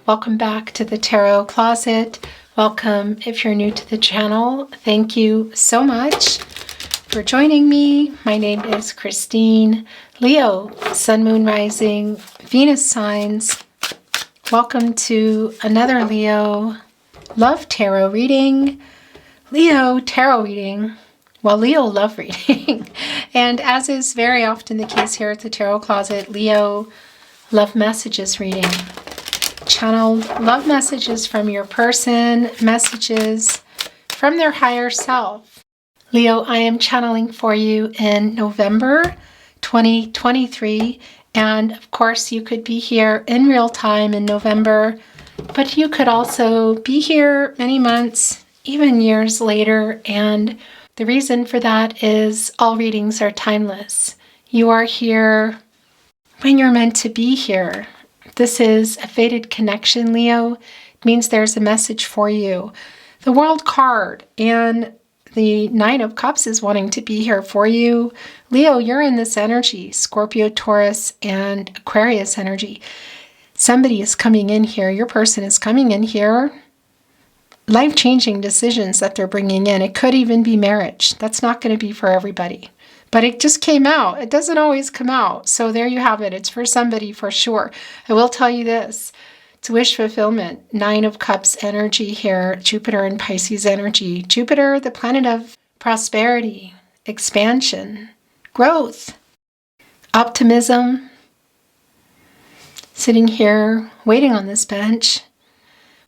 welcome back to the Tarot Closet. Welcome if you're new to the channel. Thank you so much for joining me. My name is Christine. Leo, Sun, Moon, Rising, Venus signs. Welcome to another Leo Love Tarot reading. Leo Tarot reading. Well, Leo love reading. And as is very often the case here at the Tarot Closet, Leo love messages reading. Channeled love messages from your person, messages from their higher self. Leo, I am channeling for you in November 2023. And of course, you could be here in real time in November, but you could also be here many months, even years later. And the reason for that is all readings are timeless. You are here when you're meant to be here. This is a fated connection, Leo. It means there's a message for you. The World card and the Nine of Cups is wanting to be here for you. Leo, you're in this energy, Scorpio, Taurus, and Aquarius energy. Somebody is coming in here. Your person is coming in here. Life-changing decisions that they're bringing in. It could even be marriage. That's not going to be for everybody. But it just came out. It doesn't always come out. So there you have it. It's for somebody for sure. I will tell you this. It's wish fulfillment. Nine of Cups energy here. Jupiter and Pisces energy. Jupiter, the planet of prosperity, expansion, growth, optimism. Sitting here, waiting on this bench.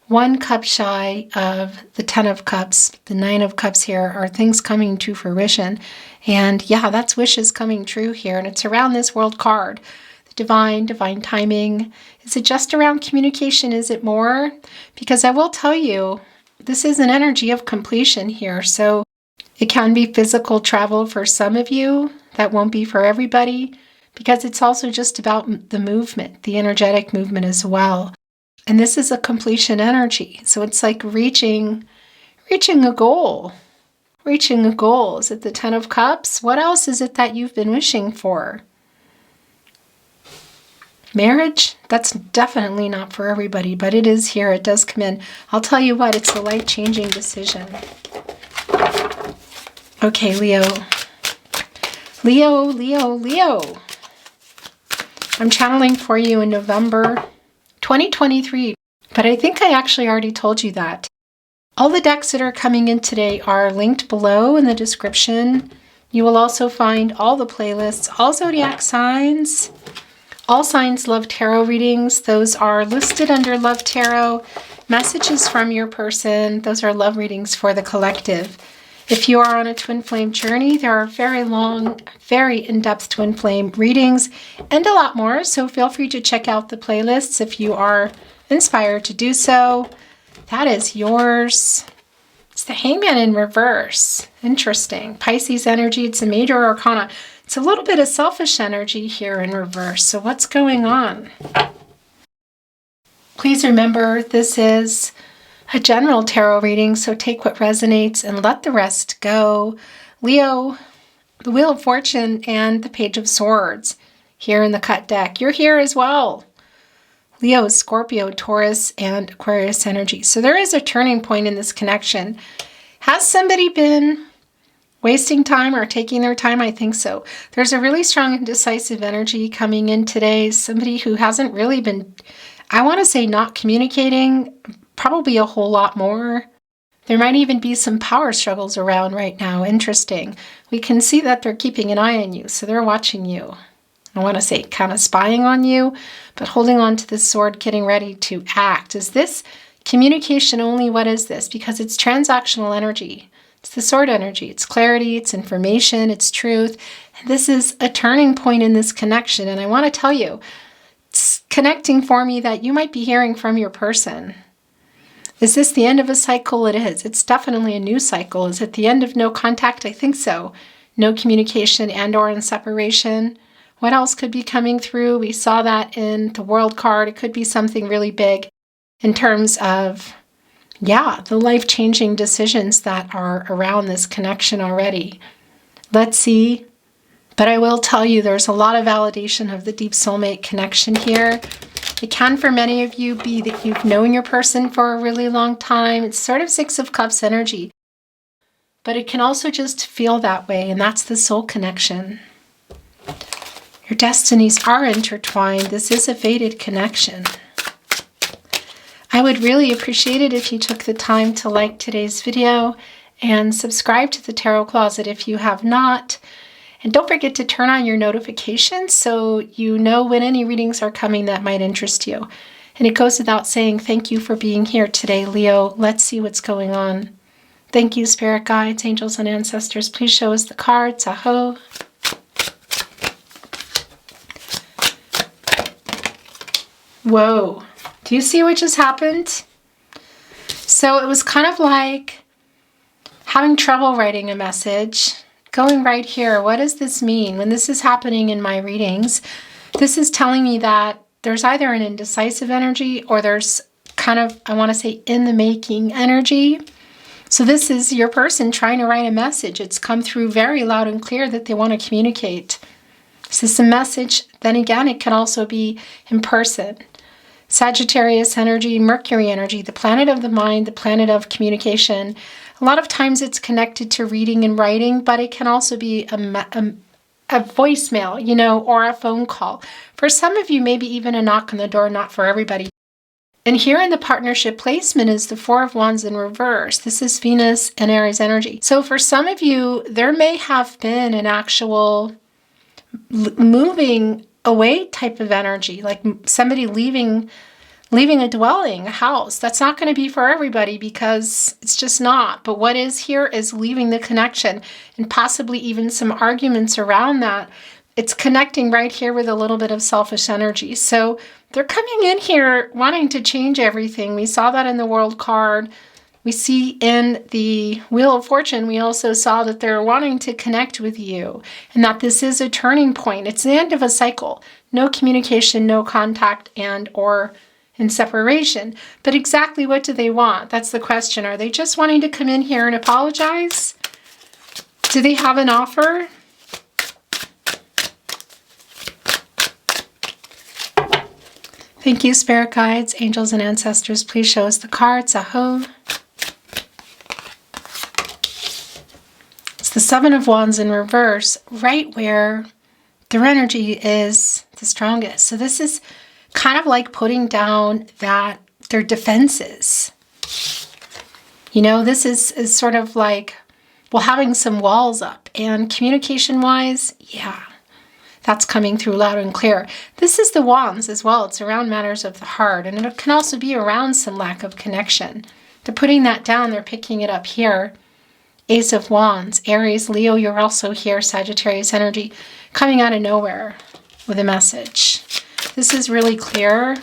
One cup shy of the 10 of Cups, the 9 of Cups here are things coming to fruition. And yeah, that's wishes coming true here. And it's around this World card. The divine timing. Is it just around communication? Is it more? Because I will tell you, this is an energy of completion here. So it can be physical travel for some of you. That won't be for everybody. Because it's also just about the movement, the energetic movement as well. And this is a completion energy. So it's like reaching a goal. Reaching a goal. Is it the 10 of Cups? What else is it that you've been wishing for? Marriage? That's definitely not for everybody, but it is here. It does come in. I'll tell you what, it's a life-changing decision. Okay, Leo. Leo. I'm channeling for you in November 2023, but I think I actually already told you that. All the decks that are coming in today are linked below in the description. You will also find all the playlists, all zodiac signs, all signs love tarot readings. Those are listed under Love Tarot. Messages from your person, those are love readings for the collective. If you are on a twin flame journey, there are very long, very in-depth twin flame readings and a lot more. So feel free to check out the playlists if you are inspired to do so. That is yours. It's the Hangman in reverse. Interesting. Pisces energy. It's a major arcana. It's a little bit of selfish energy here in reverse. So what's going on? Please remember, this is a general tarot reading, so take what resonates and let the rest go. Leo, the Wheel of Fortune and the Page of Swords here in the cut deck. You're here as well. Leo, Scorpio, Taurus, and Aquarius energy. So there is a turning point in this connection. Has somebody been wasting time or taking their time? I think so. There's a really strong and decisive energy coming in today. Somebody who hasn't really been, I want to say, not communicating, probably a whole lot more. There might even be some power struggles around right now. Interesting. We can see that they're keeping an eye on you, so they're watching you. I want to say kind of spying on you, but holding on to this sword, getting ready to act. Is this communication only? What is this? Because it's transactional energy. It's the sword energy. It's clarity, it's information, it's truth. And this is a turning point in this connection. And I want to tell you, it's connecting for me that you might be hearing from your person. Is this the end of a cycle? It is. It's definitely a new cycle. Is it the end of no contact? I think so. No communication and or in separation. What else could be coming through? We saw that in the World card. It could be something really big in terms of, yeah, the life-changing decisions that are around this connection already. Let's see. But I will tell you, there's a lot of validation of the deep soulmate connection here. It can, for many of you, be that you've known your person for a really long time. It's sort of Six of Cups energy. But it can also just feel that way, and that's the soul connection. Your destinies are intertwined. This is a fated connection. I would really appreciate it if you took the time to like today's video and subscribe to the Tarot Closet if you have not. And don't forget to turn on your notifications so you know when any readings are coming that might interest you. And it goes without saying, thank you for being here today, Leo. Let's see what's going on. Thank you, spirit guides, angels, and ancestors. Please show us the cards. Aho. Whoa. Do you see what just happened? So it was kind of like having trouble writing a message. Going right here, what does this mean? When this is happening in my readings, this is telling me that there's either an indecisive energy or there's kind of, I want to say, in the making energy. So this is your person trying to write a message. It's come through very loud and clear that they want to communicate. Is this a message? Then again, it can also be in person. Sagittarius energy, Mercury energy, the planet of the mind, the planet of communication. A lot of times it's connected to reading and writing, but it can also be a voicemail, you know, or a phone call. For some of you, maybe even a knock on the door, not for everybody. And here in the partnership placement is the Four of Wands in reverse. This is Venus and Aries energy. So for some of you, there may have been an actual moving away type of energy, like somebody leaving a dwelling, a house. That's not going to be for everybody because it's just not. But what is here is leaving the connection and possibly even some arguments around that. It's connecting right here with a little bit of selfish energy. So they're coming in here wanting to change everything. We saw that in the World card. We see in the Wheel of Fortune, we also saw that they're wanting to connect with you and that this is a turning point. It's the end of a cycle. No communication, no contact, and or in separation. But exactly what do they want? That's the question. Are they just wanting to come in here and apologize? Do they have an offer? Thank you, spirit guides, angels, and ancestors. Please show us the cards. Aho. It's the Seven of Wands in reverse, right where their energy is the strongest. So this is kind of like putting down their defenses. You know, this is sort of like, well, having some walls up. And communication-wise, yeah, that's coming through loud and clear. This is the Wands as well. It's around matters of the heart. And it can also be around some lack of connection. They're putting that down. They're picking it up here. Ace of Wands, Aries, Leo, you're also here. Sagittarius energy coming out of nowhere with a message. This is really clear.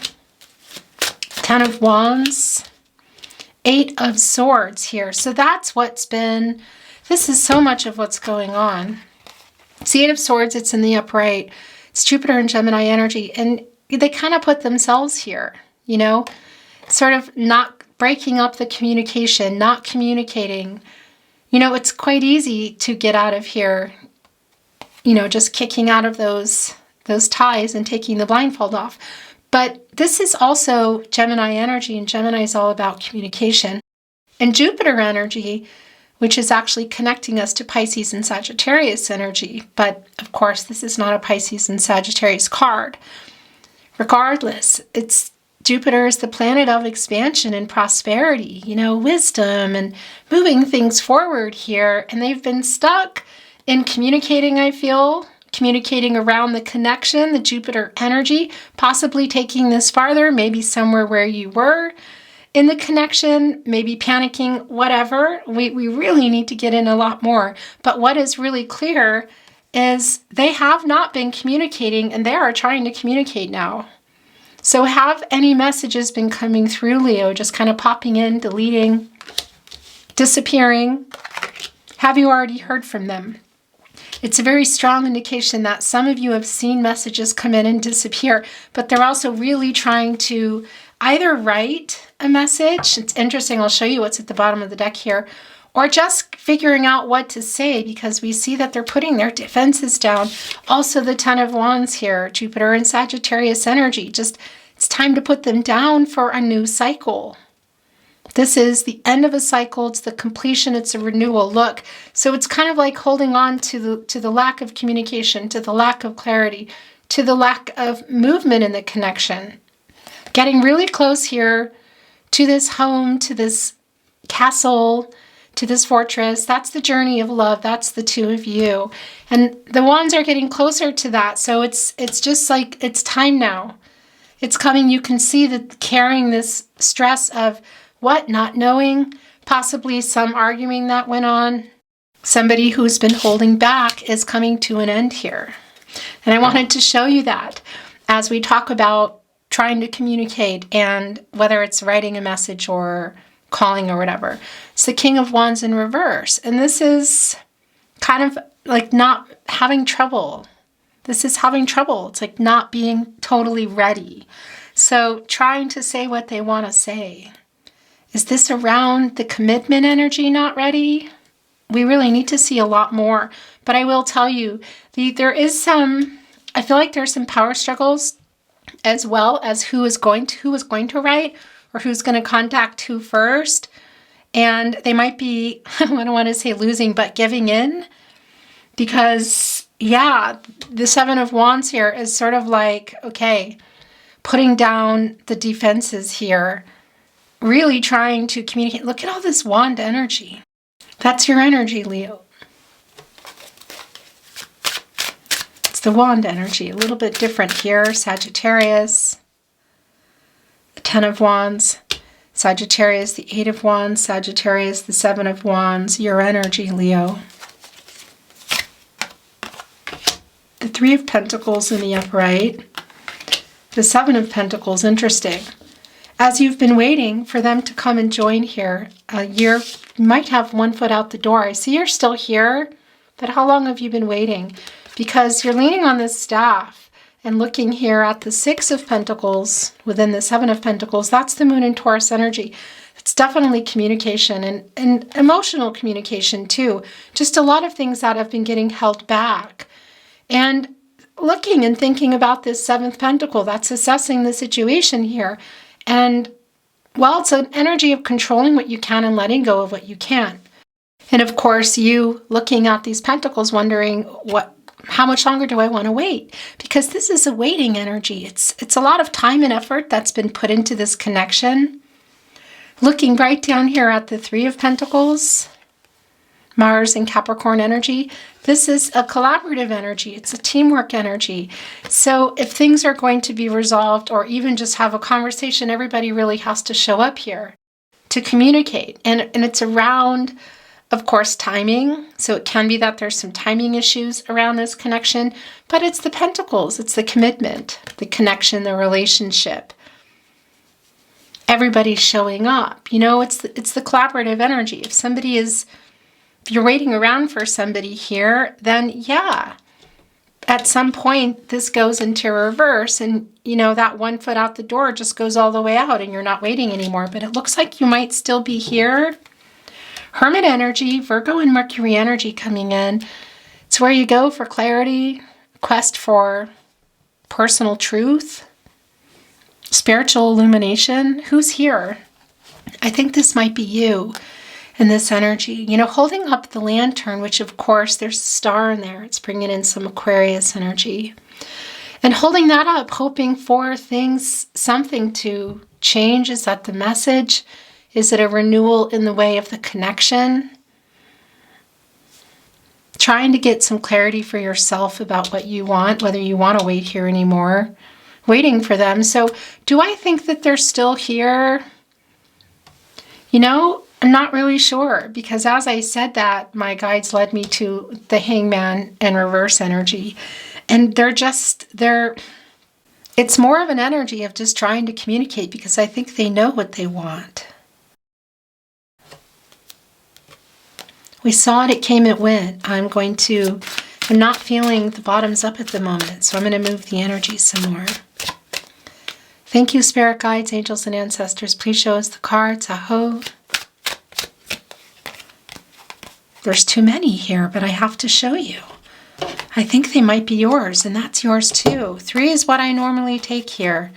Ten of Wands, Eight of Swords here. So that's what's been, this is so much of what's going on. See, Eight of Swords, it's in the upright. It's Jupiter and Gemini energy. And they kind of put themselves here, you know, sort of not breaking up the communication, not communicating. You know, it's quite easy to get out of here, you know, just kicking out of those ties and taking the blindfold off. But this is also Gemini energy, and Gemini is all about communication. And Jupiter energy, which is actually connecting us to Pisces and Sagittarius energy. But of course, this is not a Pisces and Sagittarius card. Regardless, it's Jupiter is the planet of expansion and prosperity, you know, wisdom and moving things forward here. And they've been stuck in communicating, I feel, communicating around the connection, the Jupiter energy, possibly taking this farther, maybe somewhere where you were in the connection, maybe panicking, whatever. We really need to get in a lot more. But what is really clear is they have not been communicating, and they are trying to communicate now. So have any messages been coming through, Leo, just kind of popping in, deleting, disappearing? Have you already heard from them? It's a very strong indication that some of you have seen messages come in and disappear, but they're also really trying to either write a message. It's interesting. I'll show you what's at the bottom of the deck here, or just figuring out what to say, because we see that they're putting their defenses down. Also the Ten of Wands here, Jupiter and Sagittarius energy, just It's time to put them down for a new cycle. This is the end of a cycle. It's the completion. It's a renewal. Look, so it's kind of like holding on to the lack of communication, to the lack of clarity, to the lack of movement in the connection. Getting really close here to this home, to this castle, to this fortress. That's the journey of love. That's the two of you. And the wands are getting closer to that. So it's just like it's time now. It's coming. You can see that carrying this stress of what? Not knowing, possibly some arguing that went on. Somebody who's been holding back is coming to an end here. And I wanted to show you that as we talk about trying to communicate, and whether it's writing a message or calling or whatever. It's the King of Wands in reverse. And this is kind of like not having trouble. This is having trouble. It's like not being totally ready. So trying to say what they want to say. Is this around the commitment energy not ready? We really need to see a lot more. But I will tell you, there is some, I feel like there's some power struggles as well as who is going to write or who's going to contact who first. And they might be, I don't want to say losing, but giving in. Because, yeah, the Seven of Wands here is sort of like, okay, putting down the defenses here. Really trying to communicate. Look at all this wand energy. That's your energy, Leo. It's the wand energy. A little bit different here. Sagittarius. The Ten of Wands. Sagittarius, the Eight of Wands. Sagittarius, the Seven of Wands. Your energy, Leo. The Three of Pentacles in the upright. The Seven of Pentacles. Interesting. As you've been waiting for them to come and join here, you might have one foot out the door. I see you're still here, but how long have you been waiting? Because you're leaning on this staff and looking here at the Six of Pentacles within the Seven of Pentacles. That's the Moon and Taurus energy. It's definitely communication and emotional communication too. Just a lot of things that have been getting held back. And looking and thinking about this Seventh Pentacle, that's assessing the situation here. And, well, it's an energy of controlling what you can and letting go of what you can't. And, of course, you looking at these pentacles wondering, how much longer do I want to wait? Because this is a waiting energy. It's a lot of time and effort that's been put into this connection. Looking right down here at the Three of Pentacles, Mars and Capricorn energy, this is a collaborative energy. It's a teamwork energy. So if things are going to be resolved or even just have a conversation, everybody really has to show up here to communicate. And it's around, of course, timing. So it can be that there's some timing issues around this connection, but it's the pentacles. It's the commitment, the connection, the relationship. Everybody's showing up. You know, it's the collaborative energy. If you're waiting around for somebody here, then yeah, at some point this goes into reverse and, you know, that one foot out the door just goes all the way out and you're not waiting anymore. But it looks like you might still be here. Hermit energy, Virgo and Mercury energy coming in. It's where you go for clarity, quest for personal truth, spiritual illumination. Who's here? I think this might be you. And this energy, you know, holding up the lantern, which of course there's a star in there. It's bringing in some Aquarius energy. And holding that up, hoping for something to change. Is that the message? Is it a renewal in the way of the connection? Trying to get some clarity for yourself about what you want, whether you want to wait here anymore. Waiting for them. So do I think that they're still here? You know, I'm not really sure, because as I said that, my guides led me to the Hangman and reverse energy. And it's more of an energy of just trying to communicate, because I think they know what they want. We saw it came, it went. I'm not feeling the bottoms up at the moment, so I'm going to move the energy some more. Thank you, spirit guides, angels, and ancestors. Please show us the cards. Aho. There's too many here, but I have to show you. I think they might be yours, and that's yours too. 3 is what I normally take here.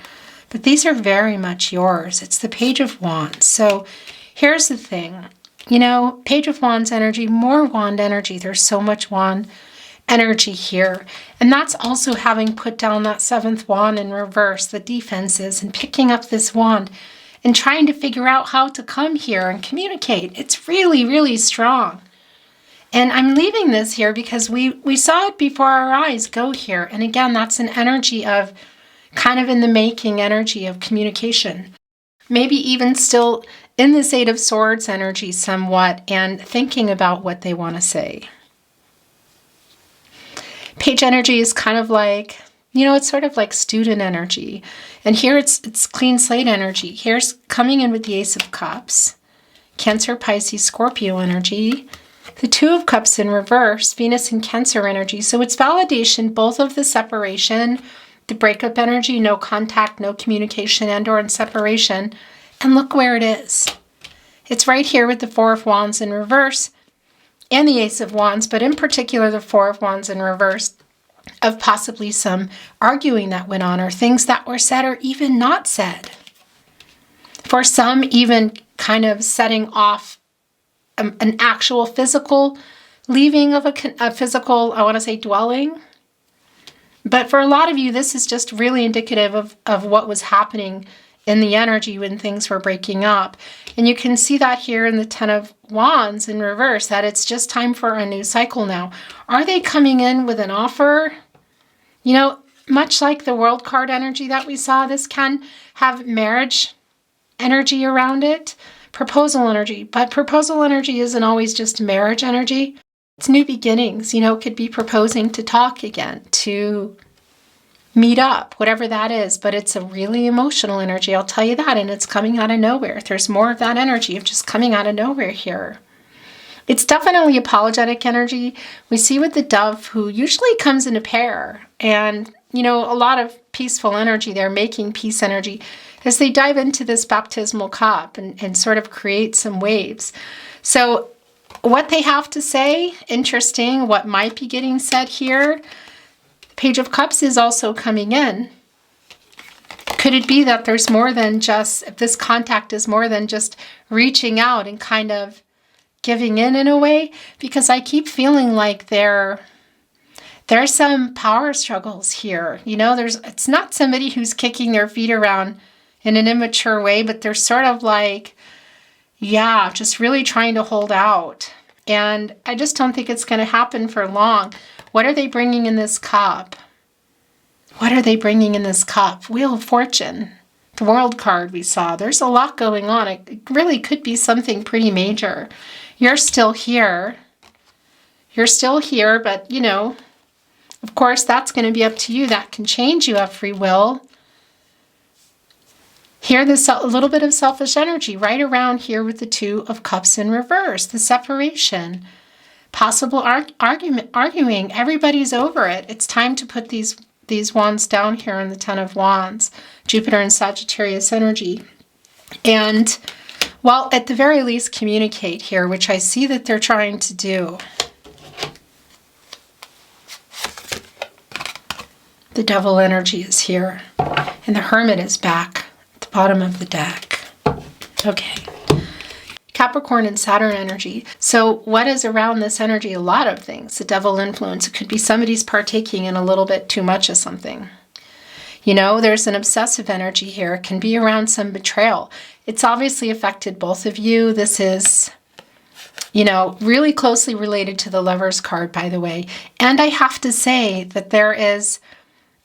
but these are very much yours. It's the Page of Wands. So here's the thing. You know, Page of Wands energy, more wand energy. There's so much wand energy here. And that's also having put down that 7th wand in reverse, the defenses, and picking up this wand and trying to figure out how to come here and communicate. It's really, really strong. And I'm leaving this here because we saw it before our eyes go here. And again, that's an energy of kind of in the making energy of communication. Maybe even still in this 8 of Swords energy somewhat and thinking about what they want to say. Page energy is kind of like, you know, it's sort of like student energy. And here it's clean slate energy. Here's coming in with the Ace of Cups, Cancer, Pisces, Scorpio energy, the 2 of Cups in reverse, Venus and Cancer energy. So it's validation, both of the separation, the breakup energy, no contact, no communication, and or in separation. And look where it is. It's right here with the 4 of Wands in reverse and the Ace of Wands, but in particular the 4 of Wands in reverse, of possibly some arguing that went on or things that were said or even not said. For some, even kind of setting off an actual physical leaving of a physical, I want to say, dwelling. But for a lot of you, this is just really indicative of what was happening in the energy when things were breaking up. And you can see that here in the 10 of Wands in reverse, that it's just time for a new cycle now. Are they coming in with an offer? You know, much like the World card energy that we saw, this can have marriage energy around it, proposal energy. But proposal energy isn't always just marriage energy. It's new beginnings. You know, it could be proposing to talk again, to meet up, whatever that is. But it's a really emotional energy, I'll tell you that. And it's coming out of nowhere. There's more of that energy of just coming out of nowhere here. It's definitely apologetic energy. We see with the dove, who usually comes in a pair. And, you know, a lot of peaceful energy there, making peace energy, as they dive into this baptismal cup and sort of create some waves. So what they have to say, interesting, what might be getting said here. Page of Cups is also coming in. Could it be that there's more than just, if this contact is more than just reaching out and kind of giving in a way? Because I keep feeling like there's some power struggles here. You know, it's not somebody who's kicking their feet around in an immature way, but they're sort of like, yeah, just really trying to hold out. And I just don't think it's going to happen for long. What are they bringing in this cup? What are they bringing in this cup? Wheel of Fortune, the World card we saw. There's a lot going on. It really could be something pretty major. You're still here. You're still here, but, you know, of course, that's going to be up to you. That can change. You have free will. Here, a little bit of selfish energy right around here with the 2 of Cups in reverse, the separation, possible arguing. Everybody's over it. It's time to put these wands down here in the 10 of Wands, Jupiter and Sagittarius energy. And, well, at the very least, communicate here, which I see that they're trying to do. The Devil energy is here, and the Hermit is back. Bottom of the deck. Okay. Capricorn and Saturn energy. So what is around this energy? A lot of things. The Devil influence. It could be somebody's partaking in a little bit too much of something. You know, there's an obsessive energy here. It can be around some betrayal. It's obviously affected both of you. This is, you know, really closely related to the Lovers card, by the way. And I have to say that there is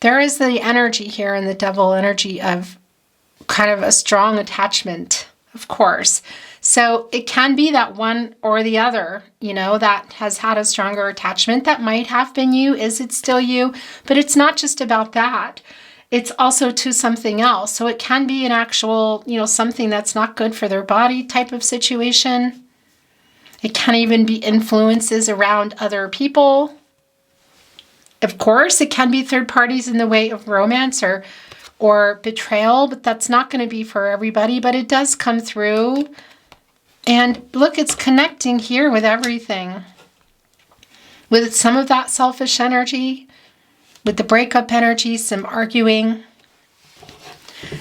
the energy here in the Devil energy of kind of a strong attachment, of course. So it can be that one or the other, you know, that has had a stronger attachment. That might have been you. Is it still you? But it's not just about that. It's also to something else. So it can be an actual, you know, something that's not good for their body type of situation. It can even be influences around other people. Of course, it can be third parties in the way of romance or betrayal, but that's not going to be for everybody, but it does come through. And look, it's connecting here with everything. With some of that selfish energy, with the breakup energy, some arguing.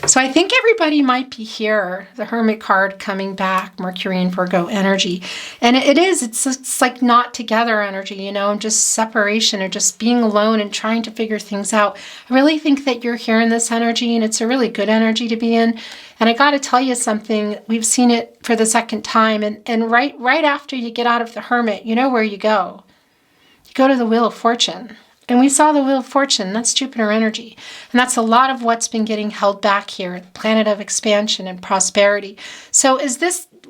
So I think everybody might be here. The Hermit card coming back, Mercury and Virgo energy. And it's like not together energy, you know, just separation or just being alone and trying to figure things out. I really think that you're here in this energy, and it's a really good energy to be in. And I got to tell you something, we've seen it for the second time. And right after you get out of the Hermit, you know where you go. You go to the Wheel of Fortune. And we saw the Wheel of Fortune, that's Jupiter energy. And that's a lot of what's been getting held back here, the planet of expansion and prosperity. So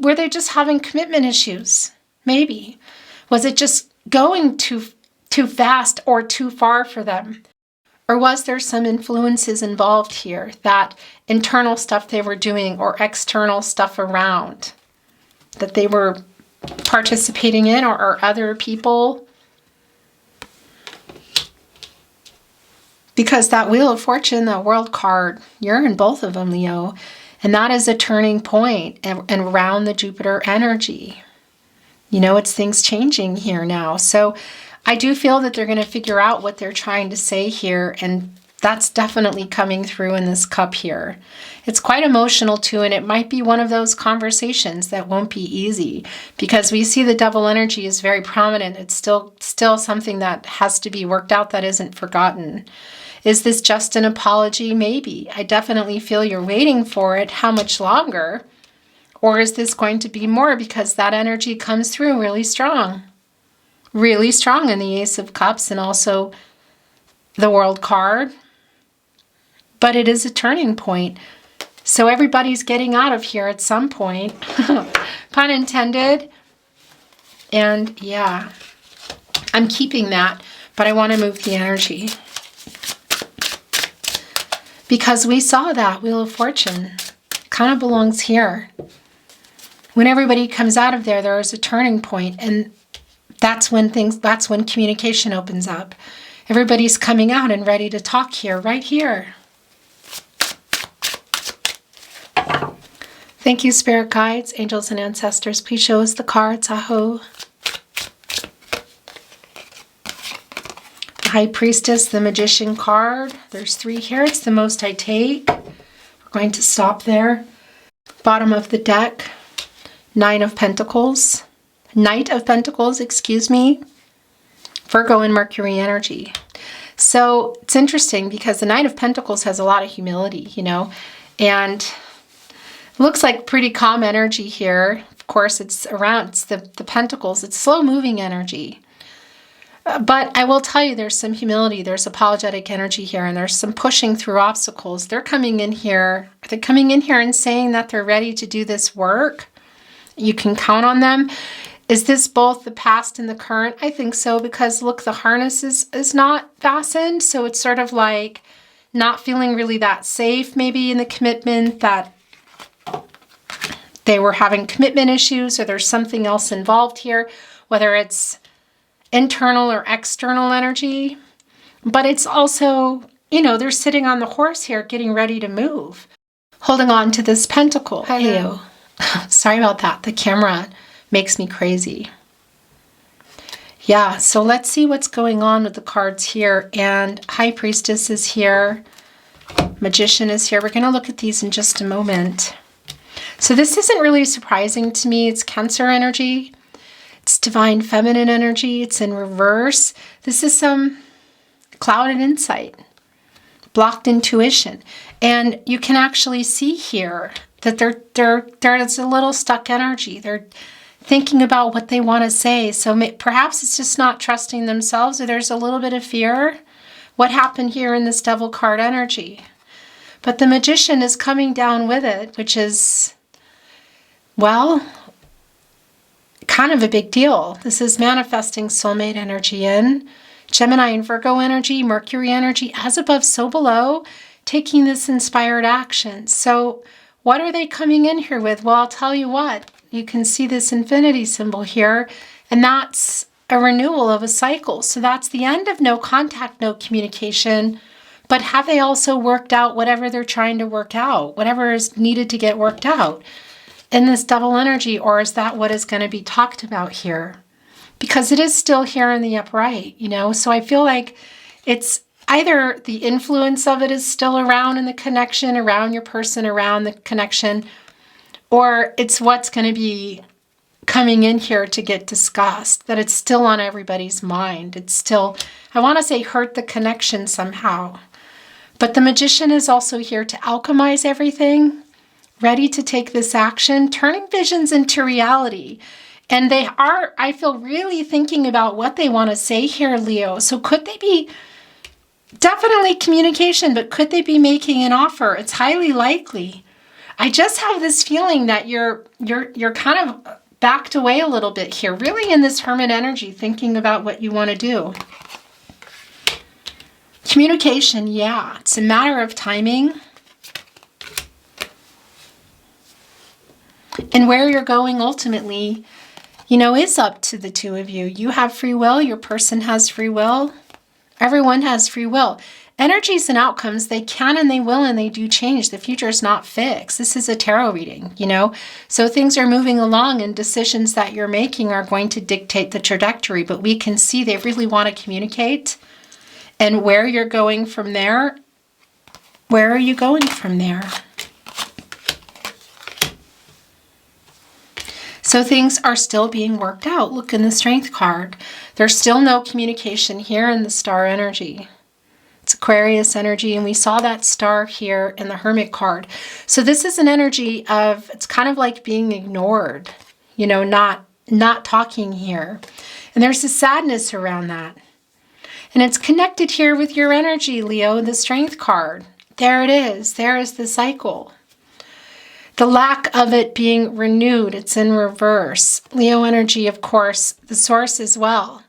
were they just having commitment issues? Maybe. Was it just going too fast or too far for them? Or was there some influences involved here, that internal stuff they were doing or external stuff around that they were participating in, or other people? Because that Wheel of Fortune, that World card, you're in both of them, Leo. And that is a turning point and around the Jupiter energy. You know, it's things changing here now. So I do feel that they're going to figure out what they're trying to say here. And that's definitely coming through in this cup here. It's quite emotional too, and it might be one of those conversations that won't be easy, because we see the Devil energy is very prominent. It's still something that has to be worked out, that isn't forgotten. Is this just an apology? Maybe. I definitely feel you're waiting for it. How much longer? Or is this going to be more, because that energy comes through really strong? Really strong in the Ace of Cups and also the World card. But it is a turning point. So everybody's getting out of here at some point. Pun intended. And yeah, I'm keeping that, but I want to move the energy. Because we saw that Wheel of Fortune kind of belongs here. When everybody comes out of there, there is a turning point, and that's when communication opens up. Everybody's coming out and ready to talk here, right here. Thank you, Spirit Guides, Angels, and Ancestors. Please show us the cards. Aho. High Priestess, the Magician card. There's 3 here. It's the most I take. We're going to stop there. Bottom of the deck, Knight of Pentacles, excuse me. Virgo and Mercury energy. So it's interesting because the Knight of Pentacles has a lot of humility, you know, and it looks like pretty calm energy here. Of course, it's the Pentacles. It's slow moving energy. But I will tell you, there's some humility, there's apologetic energy here, and there's some pushing through obstacles. They're coming in here. They're coming in here and saying that they're ready to do this work. You can count on them. Is this both the past and the current? I think so, because look, the harness is not fastened. So it's sort of like not feeling really that safe, maybe in the commitment, that they were having commitment issues, or there's something else involved here, whether it's internal or external energy. But it's also, you know, they're sitting on the horse here getting ready to move, holding on to this pentacle. Hello. Sorry about that. The camera makes me crazy. Yeah, so let's see what's going on with the cards here. And High Priestess is here. Magician is here. We're going to look at these in just a moment. So this isn't really surprising to me. It's Cancer energy. It's Divine Feminine energy. It's in reverse. This is some clouded insight, blocked intuition. And you can actually see here that there's a little stuck energy. They're thinking about what they want to say. So perhaps it's just not trusting themselves, or there's a little bit of fear. What happened here in this Devil card energy? But the Magician is coming down with it, which is, well, kind of a big deal. This is manifesting soulmate energy in Gemini and Virgo energy, Mercury energy, as above, so below, taking this inspired action. So what are they coming in here with? Well, I'll tell you what. You can see this infinity symbol here, and that's a renewal of a cycle. So that's the end of no contact, no communication. But have they also worked out whatever they're trying to work out, whatever is needed to get worked out in this Devil energy? Or is that what is going to be talked about here? Because it is still here in the upright, you know? So I feel like it's either the influence of it is still around in the connection, around your person, around the connection, or it's what's going to be coming in here to get discussed, that it's still on everybody's mind. It's still, I want to say, hurt the connection somehow. But the Magician is also here to alchemize everything, ready to take this action, turning visions into reality. And they are, I feel, really thinking about what they want to say here, Leo. So could they be, definitely communication, but could they be making an offer? It's highly likely. I just have this feeling that you're kind of backed away a little bit here, really in this Hermit energy, thinking about what you want to do. Communication, yeah, it's a matter of timing. And where you're going ultimately, you know, is up to the two of you. You have free will, your person has free will, everyone has free will. Energies and outcomes, they can and they will and they do change. The future is not fixed. This is a tarot reading, you know? So things are moving along and decisions that you're making are going to dictate the trajectory. But we can see they really want to communicate. And where you're going from there, where are you going from there? So things are still being worked out. Look in the Strength card. There's still no communication here in the Star energy. It's Aquarius energy, and we saw that star here in the Hermit card. So this is an energy of, it's kind of like being ignored, you know, not talking here. And there's a sadness around that. And it's connected here with your energy, Leo, the Strength card. There it is. There is the cycle. The lack of it being renewed, it's in reverse. Leo energy, of course, the source as well.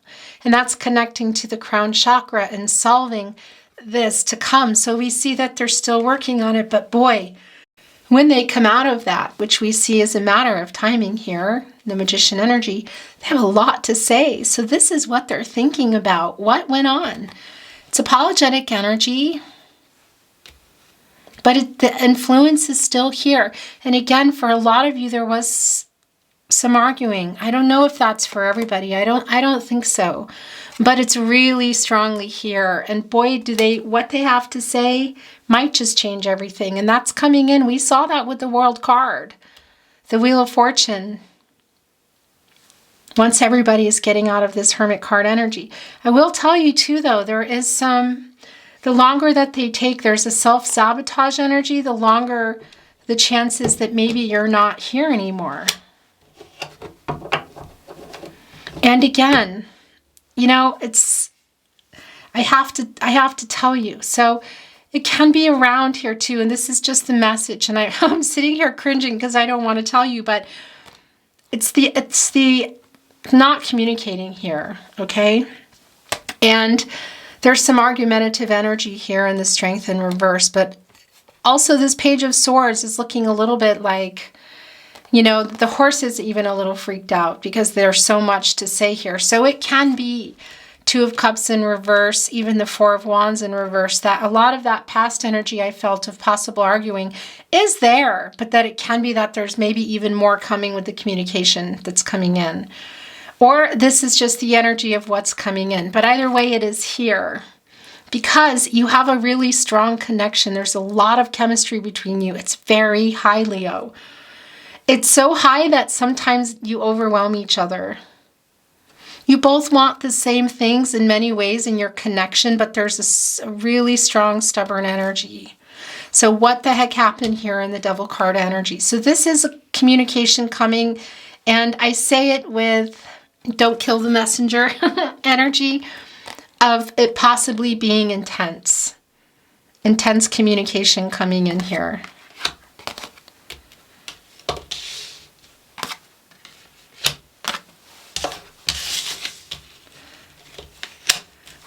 And that's connecting to the crown chakra and solving this to come. So we see that they're still working on it, but boy, when they come out of that, which we see as a matter of timing here, the Magician energy, they have a lot to say. So this is what they're thinking about. What went on? It's apologetic energy, but the influence is still here. And again, for a lot of you, there was some arguing. I don't know if that's for everybody. I don't think so. But it's really strongly here. And boy, what they have to say might just change everything. And that's coming in. We saw that with the World card, the Wheel of Fortune. Once everybody is getting out of this Hermit card energy. I will tell you too, though, there is some, the longer that they take, there's a self-sabotage energy, the longer the chances that maybe you're not here anymore. And again, you know, it's, I have to tell you. So it can be around here too. And this is just the message. And I'm sitting here cringing because I don't want to tell you, but it's the not communicating here. Okay. And there's some argumentative energy here in the Strength in reverse, but also this Page of Swords is looking a little bit like, you know, the horse is even a little freaked out because there's so much to say here. So it can be Two of Cups in reverse, even the Four of Wands in reverse, that a lot of that past energy I felt of possible arguing is there, but that it can be that there's maybe even more coming with the communication that's coming in. Or this is just the energy of what's coming in. But either way, it is here because you have a really strong connection. There's a lot of chemistry between you. It's very high, Leo. It's so high that sometimes you overwhelm each other. You both want the same things in many ways in your connection, but there's a really strong, stubborn energy. So what the heck happened here in the Devil card energy? So this is a communication coming, and I say it with don't kill the messenger energy of it possibly being intense. Intense communication coming in here.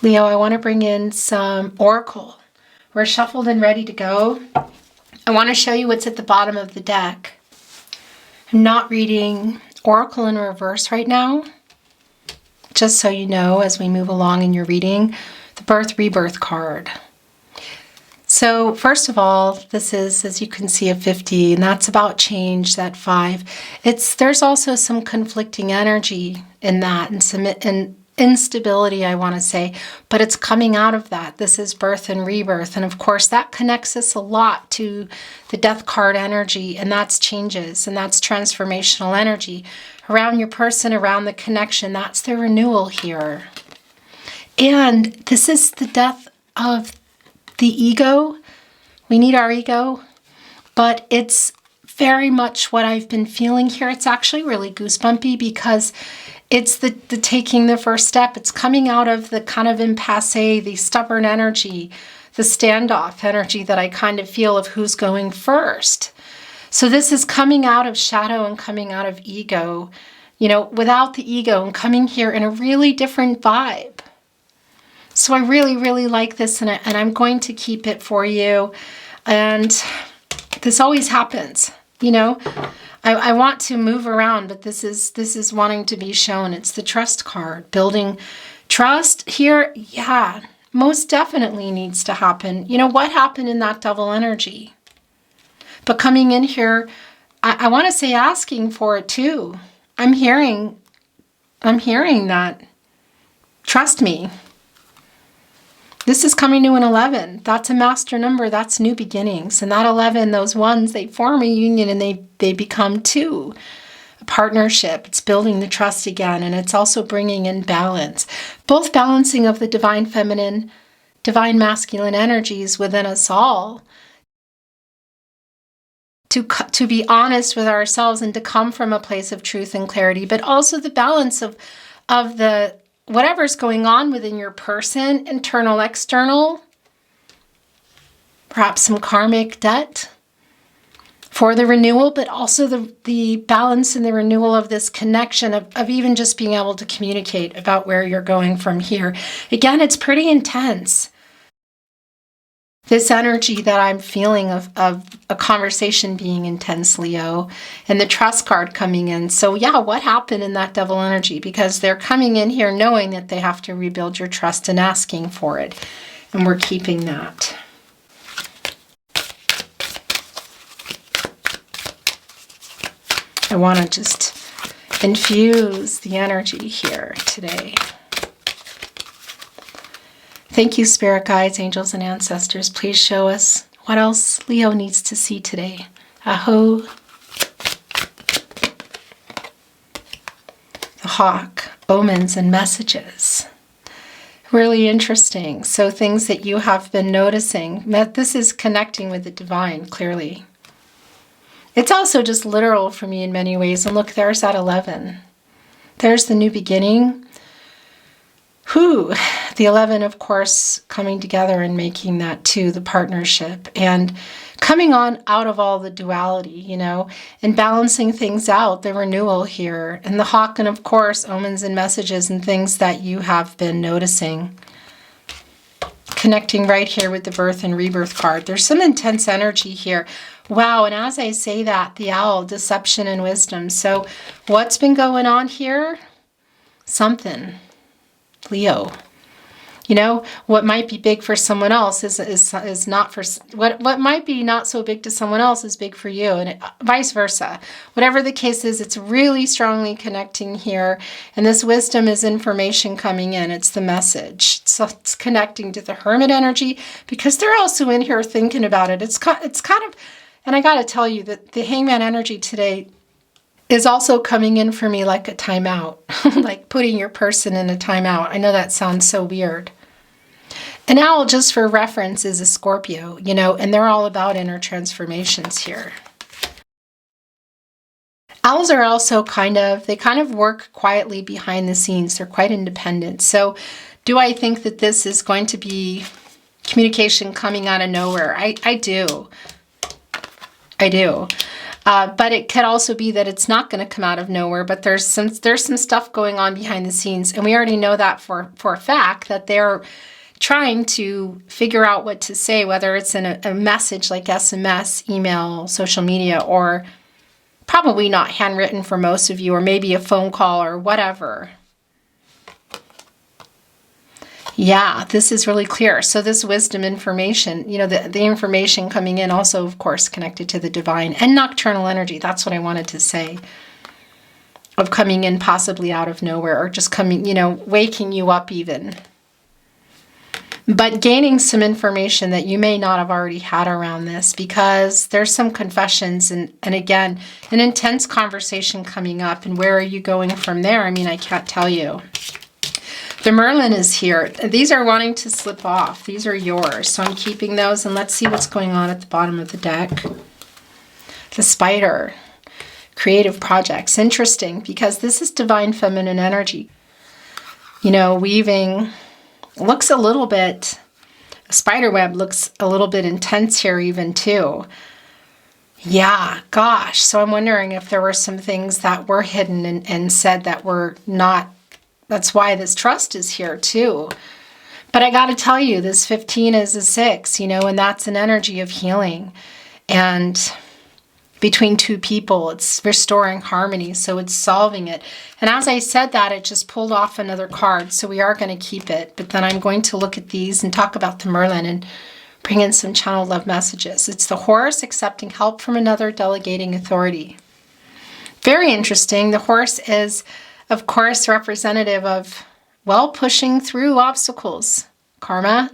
Leo, I want to bring in some Oracle. We're shuffled and ready to go. I want to show you what's at the bottom of the deck. I'm not reading Oracle in reverse right now. Just so you know, as we move along in your reading, the Birth Rebirth card. So first of all, this is, as you can see, a 50, and that's about change, that 5. There's also some conflicting energy in that, and instability, I want to say, but it's coming out of that. This is birth and rebirth. And of course, that connects us a lot to the death card energy, and that's changes, and that's transformational energy around your person, around the connection. That's the renewal here. And this is the death of the ego. We need our ego, but it's very much what I've been feeling here. It's actually really goosebumpy because it's the taking the first step. It's coming out of the kind of impasse, the stubborn energy, the standoff energy that I kind of feel of who's going first. So this is coming out of shadow and coming out of ego, without the ego, and coming here in a really different vibe. So I really, really like this, and I'm going to keep it for you. And this always happens, I want to move around, but this is wanting to be shown. It's the trust card. Building trust here, yeah, most definitely needs to happen. What happened in that double energy? But coming in here, I want to say asking for it too. I'm hearing that. Trust me. This is coming to an 11. That's a master number. That's new beginnings. And that 11, those ones, they form a union and they become two. A partnership. It's building the trust again. And it's also bringing in balance. Both balancing of the divine feminine, divine masculine energies within us all. To be honest with ourselves and to come from a place of truth and clarity. But also the balance of the whatever's going on within your person, internal, external, perhaps some karmic debt for the renewal, but also the balance and the renewal of this connection of even just being able to communicate about where you're going from here. Again, it's pretty intense. This energy that I'm feeling of a conversation being intense, Leo, and the trust card coming in. So yeah, what happened in that double energy? Because they're coming in here knowing that they have to rebuild your trust and asking for it. And we're keeping that. I want to just infuse the energy here today. Thank you, spirit guides, angels, and ancestors. Please show us what else Leo needs to see today. Aho. The hawk, omens and messages. Really interesting. So things that you have been noticing. This is connecting with the divine, clearly. It's also just literal for me in many ways. And look, there's that 11. There's the new beginning. The 11, of course, coming together and making that too, the partnership, and coming on out of all the duality, and balancing things out, the renewal here, and the hawk, and of course, omens and messages and things that you have been noticing. Connecting right here with the birth and rebirth card. There's some intense energy here. Wow, and as I say that, the owl, deception and wisdom. So what's been going on here? Something. Leo. What might be big for someone else is not for what might be not so big to someone else is big for you, and vice versa. Whatever the case is, it's really strongly connecting here, and this wisdom is information coming in. It's the message. So it's connecting to the hermit energy because they're also in here thinking about it. It's kind of, and I got to tell you that the hangman energy today is also coming in for me like a timeout, like putting your person in a timeout. I know that sounds so weird. An owl, just for reference, is a Scorpio, and they're all about inner transformations here. Owls are also they kind of work quietly behind the scenes. They're quite independent. So do I think that this is going to be communication coming out of nowhere? I do. But it could also be that it's not going to come out of nowhere, but there's some stuff going on behind the scenes. And we already know that for a fact, that they're trying to figure out what to say, whether it's in a message like SMS, email, social media, or probably not handwritten for most of you, or maybe a phone call or whatever. Yeah, this is really clear. So this wisdom information, the information coming in also, of course, connected to the divine and nocturnal energy. That's what I wanted to say. of coming in possibly out of nowhere, or just coming, waking you up even. But gaining some information that you may not have already had around this, because there's some confessions and again, an intense conversation coming up. And where are you going from there? I mean, I can't tell you. The Merlin is here. These are wanting to slip off. These are yours. So I'm keeping those. And let's see what's going on at the bottom of the deck. The Spider. Creative projects. Interesting, because this is divine feminine energy. Weaving looks a little bit, a spider web looks a little bit intense here even too. Yeah, gosh. So I'm wondering if there were some things that were hidden and said that were not. That's why this trust is here too. But I got to tell you, this 15 is a 6, and that's an energy of healing. And between two people, it's restoring harmony, so it's solving it. And as I said that, it just pulled off another card, so we are going to keep it. But then I'm going to look at these and talk about the Merlin and bring in some channeled love messages. It's the horse, accepting help from another, delegating authority. Very interesting. The horse is, of course, representative of, pushing through obstacles. Karma.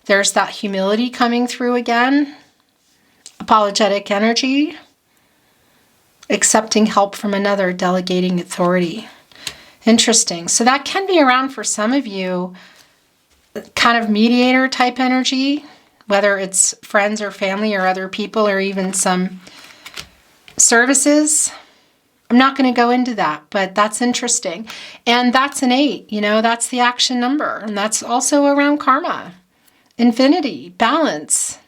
There's that humility coming through again. Apologetic energy. Accepting help from another, delegating authority. Interesting. So that can be around for some of you, kind of mediator type energy, whether it's friends or family or other people, or even some services. I'm not going to go into that, but that's interesting. And that's an 8, that's the action number. And that's also around karma, infinity, balance.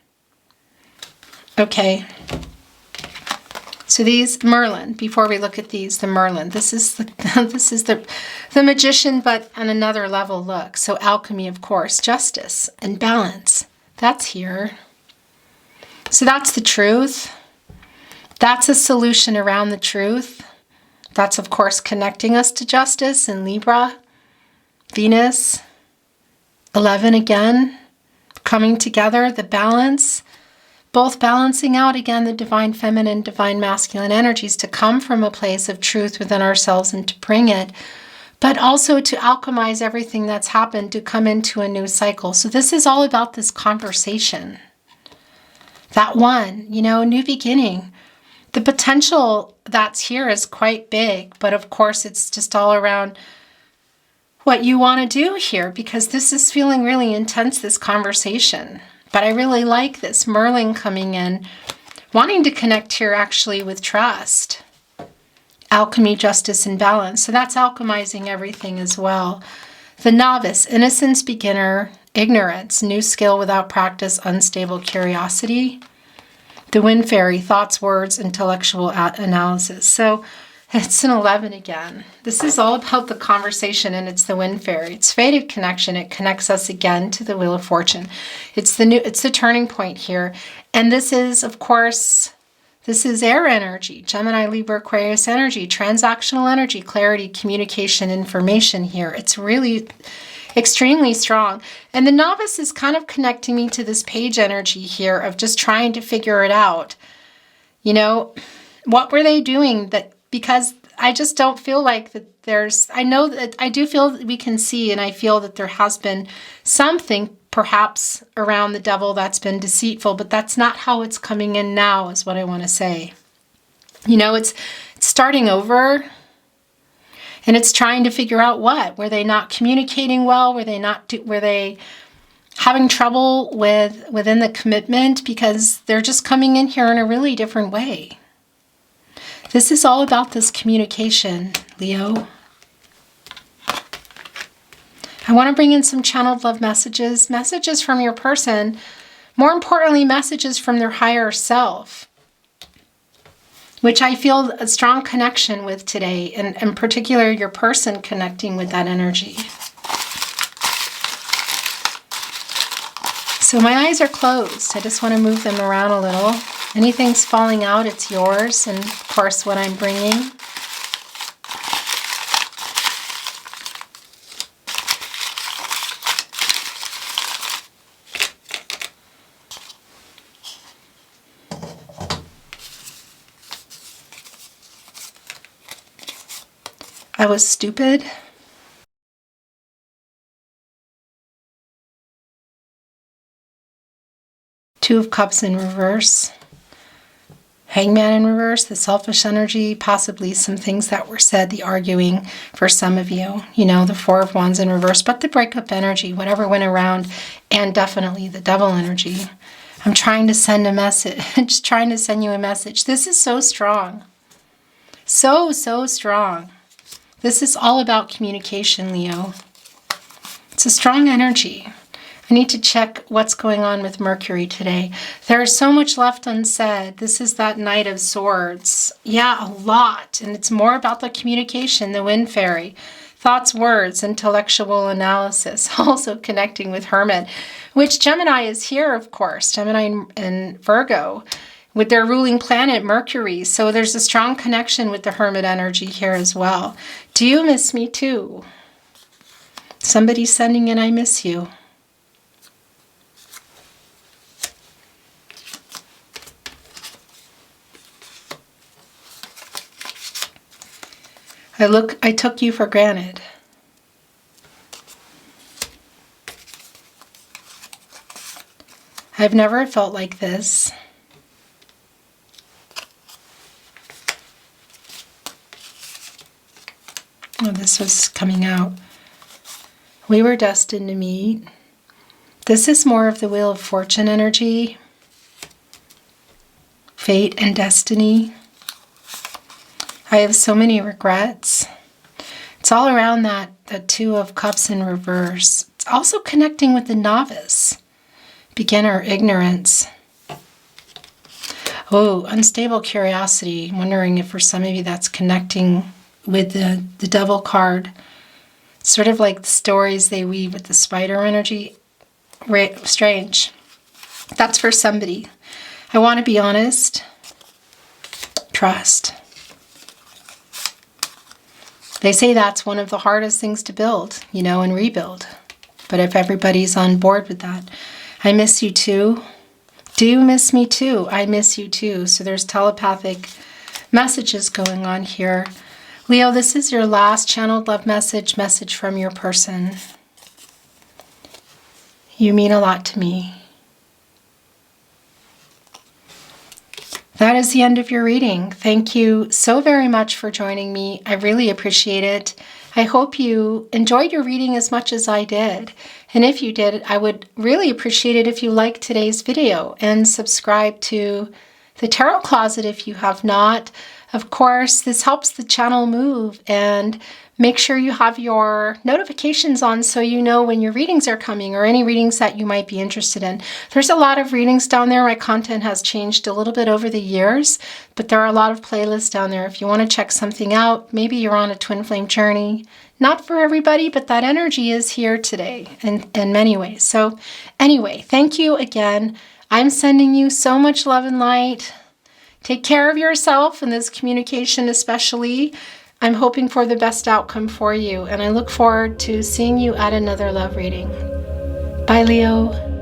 Okay. So these Merlin, before we look at these, the Merlin, this is the magician, but on another level look. So alchemy, of course, justice and balance. That's here. So that's the truth. That's a solution around the truth. That's, of course, connecting us to justice and Libra, Venus, 11 again, coming together, the balance. Both balancing out, again, the divine feminine, divine masculine energies to come from a place of truth within ourselves and to bring it, but also to alchemize everything that's happened to come into a new cycle. So this is all about this conversation. That one, new beginning. The potential that's here is quite big, but of course it's just all around what you want to do here, because this is feeling really intense, this conversation. But I really like this Merlin coming in, wanting to connect here actually with trust, alchemy, justice, and balance. So that's alchemizing everything as well. The novice, innocence, beginner, ignorance, new skill without practice, unstable curiosity. The wind fairy, thoughts, words, intellectual analysis. So it's an 11 again. This is all about the conversation, and it's the wind fairy. It's fated connection. It connects us again to the wheel of fortune. It's the turning point here. And this is, of course, this is air energy, Gemini, Libra, Aquarius energy, transactional energy, clarity, communication, information here. It's really extremely strong. And the novice is kind of connecting me to this page energy here of just trying to figure it out. What were they doing that? Because I just don't feel like that I know that I do feel that we can see, and I feel that there has been something perhaps around the devil that's been deceitful, but that's not how it's coming in now, is what I want to say. It's starting over, and it's trying to figure out what. Were they not communicating well? Were they having trouble within the commitment? Because they're just coming in here in a really different way. This is all about this communication, Leo. I want to bring in some channeled love messages from your person. More importantly, messages from their higher self, which I feel a strong connection with today, and in particular, your person connecting with that energy. So my eyes are closed. I just want to move them around a little. Anything's falling out, it's yours, and of course what I'm bringing. I was stupid. Two of Cups in reverse. Hangman in reverse, the selfish energy, possibly some things that were said, the arguing for some of you, the Four of Wands in reverse, but the breakup energy, whatever went around, and definitely the Devil energy. I'm trying to send a message, just trying to send you a message. This is so strong. So strong. This is all about communication, Leo. It's a strong energy. I need to check what's going on with Mercury today. There is so much left unsaid. This is that Knight of Swords. Yeah, a lot. And it's more about the communication, the Wind Fairy. Thoughts, words, intellectual analysis. Also connecting with Hermit, which Gemini is here, of course. Gemini and Virgo with their ruling planet, Mercury. So there's a strong connection with the Hermit energy here as well. Do you miss me too? Somebody's sending in, I miss you. I took you for granted. I've never felt like this. Oh, this was coming out. We were destined to meet. This is more of the Wheel of Fortune energy. Fate and destiny. I have so many regrets. It's all around the Two of Cups in reverse. It's also connecting with the novice, beginner, ignorance. Oh, unstable curiosity. I'm wondering if for some of you that's connecting with the Devil card. It's sort of like the stories they weave with the spider energy. Strange. That's for somebody. I want to be honest. Trust. They say that's one of the hardest things to build, and rebuild. But if everybody's on board with that, I miss you too. Do you miss me too? I miss you too. So there's telepathic messages going on here. Leo, this is your last channeled love message from your person. You mean a lot to me. That is the end of your reading. Thank you so very much for joining me. I really appreciate it. I hope you enjoyed your reading as much as I did. And if you did, I would really appreciate it if you liked today's video and subscribe to the Tarot Closet if you have not. Of course, this helps the channel move, and make sure you have your notifications on so you know when your readings are coming or any readings that you might be interested in. There's a lot of readings down there. My content has changed a little bit over the years, but there are a lot of playlists down there. If you want to check something out, maybe you're on a twin flame journey. Not for everybody, but that energy is here today in many ways. So anyway, thank you again. I'm sending you so much love and light. Take care of yourself in this communication especially. I'm hoping for the best outcome for you, and I look forward to seeing you at another love reading. Bye, Leo.